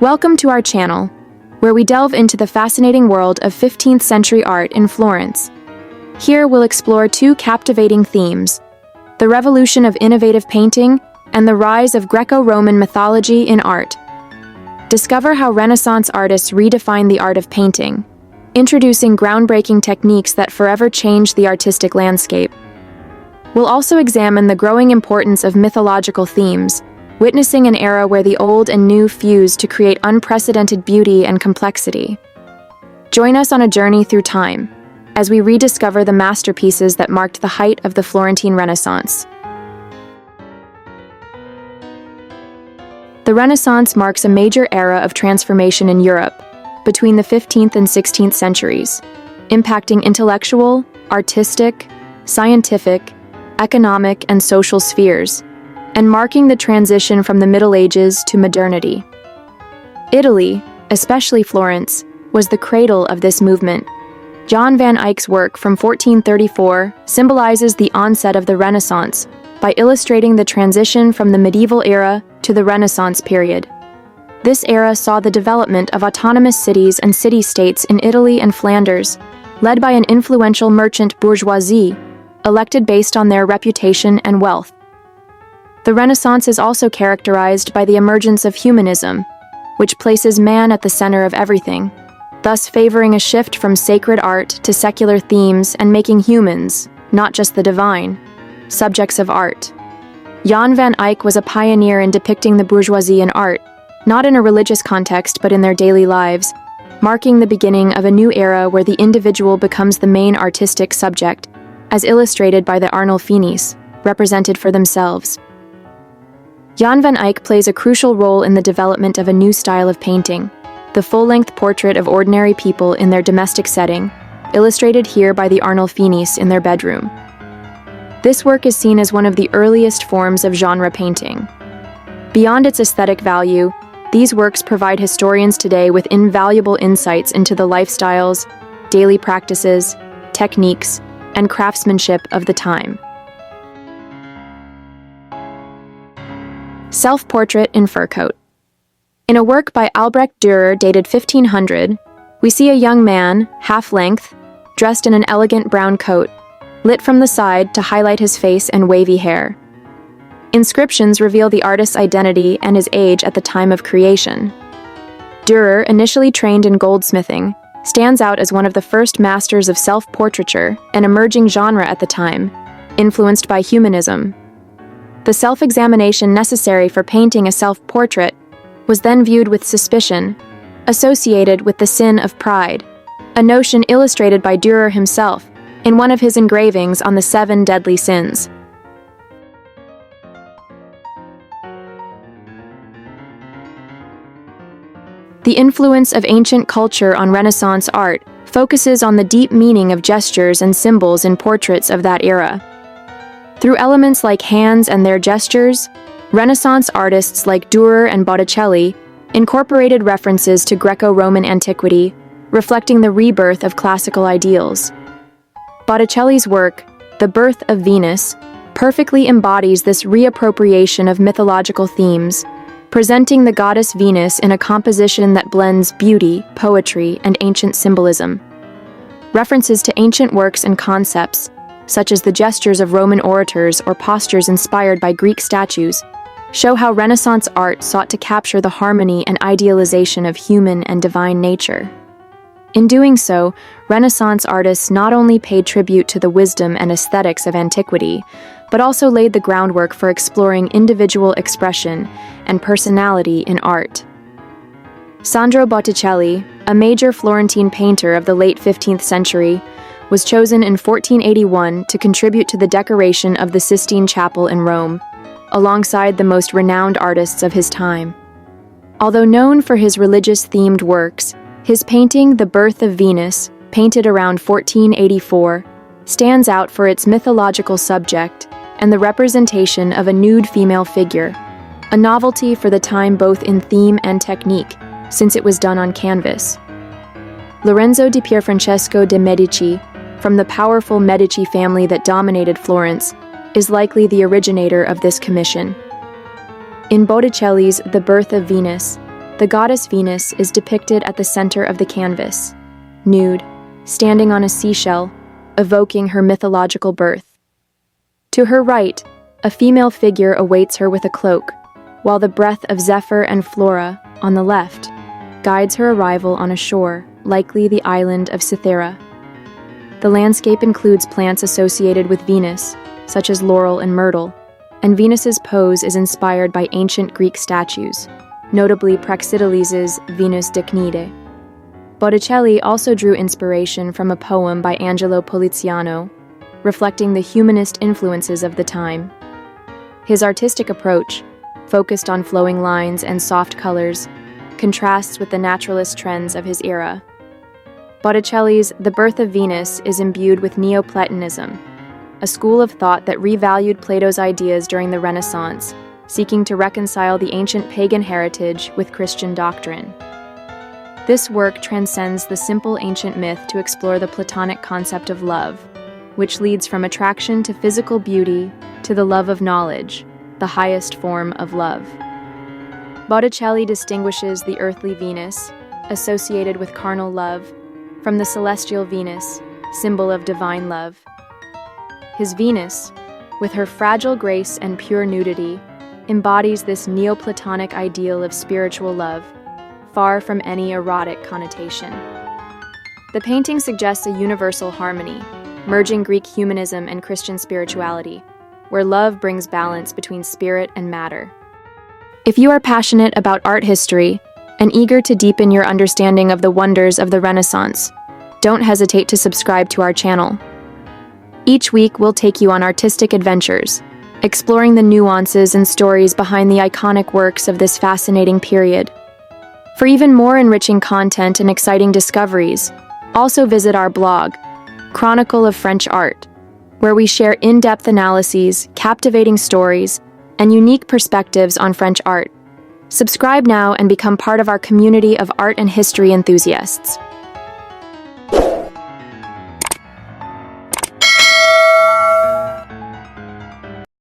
Welcome to our channel, where we delve into the fascinating world of 15th century art in Florence. Here we'll explore two captivating themes: the revolution of innovative painting and the rise of Greco-Roman mythology in art. Discover how Renaissance artists redefined the art of painting, introducing groundbreaking techniques that forever changed the artistic landscape. We'll also examine the growing importance of mythological themes, witnessing an era where the old and new fused to create unprecedented beauty and complexity. Join us on a journey through time, as we rediscover the masterpieces that marked the height of the Florentine Renaissance. The Renaissance marks a major era of transformation in Europe between the 15th and 16th centuries, impacting intellectual, artistic, scientific, economic, and social spheres, and marking the transition from the Middle Ages to modernity. Italy, especially Florence, was the cradle of this movement. Jan van Eyck's work from 1434 symbolizes the onset of the Renaissance by illustrating the transition from the medieval era to the Renaissance period. This era saw the development of autonomous cities and city-states in Italy and Flanders, led by an influential merchant bourgeoisie, elected based on their reputation and wealth. The Renaissance is also characterized by the emergence of humanism, which places man at the center of everything, thus favoring a shift from sacred art to secular themes and making humans, not just the divine, subjects of art. Jan van Eyck was a pioneer in depicting the bourgeoisie in art, not in a religious context but in their daily lives, marking the beginning of a new era where the individual becomes the main artistic subject, as illustrated by the Arnolfinis, represented for themselves. Jan van Eyck plays a crucial role in the development of a new style of painting, the full-length portrait of ordinary people in their domestic setting, illustrated here by the Arnolfinis in their bedroom. This work is seen as one of the earliest forms of genre painting. Beyond its aesthetic value, these works provide historians today with invaluable insights into the lifestyles, daily practices, techniques, and craftsmanship of the time. Self-portrait in fur coat. In a work by Albrecht Dürer dated 1500, we see a young man, half-length, dressed in an elegant brown coat, lit from the side to highlight his face and wavy hair. Inscriptions reveal the artist's identity and his age at the time of creation. Dürer, initially trained in goldsmithing, stands out as one of the first masters of self-portraiture, an emerging genre at the time, influenced by humanism. The self-examination necessary for painting a self-portrait was then viewed with suspicion, associated with the sin of pride, a notion illustrated by Dürer himself in one of his engravings on the 7 deadly sins. The influence of ancient culture on Renaissance art focuses on the deep meaning of gestures and symbols in portraits of that era. Through elements like hands and their gestures, Renaissance artists like Dürer and Botticelli incorporated references to Greco-Roman antiquity, reflecting the rebirth of classical ideals. Botticelli's work, The Birth of Venus, perfectly embodies this reappropriation of mythological themes, presenting the goddess Venus in a composition that blends beauty, poetry, and ancient symbolism. References to ancient works and concepts, such as the gestures of Roman orators or postures inspired by Greek statues, show how Renaissance art sought to capture the harmony and idealization of human and divine nature. In doing so, Renaissance artists not only paid tribute to the wisdom and aesthetics of antiquity, but also laid the groundwork for exploring individual expression and personality in art. Sandro Botticelli, a major Florentine painter of the late 15th century, was chosen in 1481 to contribute to the decoration of the Sistine Chapel in Rome, alongside the most renowned artists of his time. Although known for his religious-themed works, his painting The Birth of Venus, painted around 1484, stands out for its mythological subject and the representation of a nude female figure, a novelty for the time both in theme and technique, since it was done on canvas. Lorenzo di Pierfrancesco de' Medici, from the powerful Medici family that dominated Florence, is likely the originator of this commission. In Botticelli's The Birth of Venus, The goddess Venus is depicted at the center of the canvas, nude, standing on a seashell, evoking her mythological birth. To her right, a female figure awaits her with a cloak, while the breath of Zephyr and Flora, on the left, guides her arrival on a shore, likely the island of Cythera. The landscape includes plants associated with Venus, such as laurel and myrtle, and Venus's pose is inspired by ancient Greek statues, notably Praxiteles' Venus de Cnide. Botticelli also drew inspiration from a poem by Angelo Poliziano, reflecting the humanist influences of the time. His artistic approach, focused on flowing lines and soft colors, contrasts with the naturalist trends of his era. Botticelli's The Birth of Venus is imbued with Neoplatonism, a school of thought that revalued Plato's ideas during the Renaissance, seeking to reconcile the ancient pagan heritage with Christian doctrine. This work transcends the simple ancient myth to explore the Platonic concept of love, which leads from attraction to physical beauty to the love of knowledge, the highest form of love. Botticelli distinguishes the earthly Venus, associated with carnal love, from the celestial Venus, symbol of divine love. His Venus, with her fragile grace and pure nudity, embodies this Neoplatonic ideal of spiritual love, far from any erotic connotation. The painting suggests a universal harmony, merging Greek humanism and Christian spirituality, where love brings balance between spirit and matter. If you are passionate about art history and eager to deepen your understanding of the wonders of the Renaissance, don't hesitate to subscribe to our channel. Each week, we'll take you on artistic adventures, exploring the nuances and stories behind the iconic works of this fascinating period. For even more enriching content and exciting discoveries, also visit our blog, Chronicle of French Art, where we share in-depth analyses, captivating stories, and unique perspectives on French art. Subscribe now and become part of our community of art and history enthusiasts.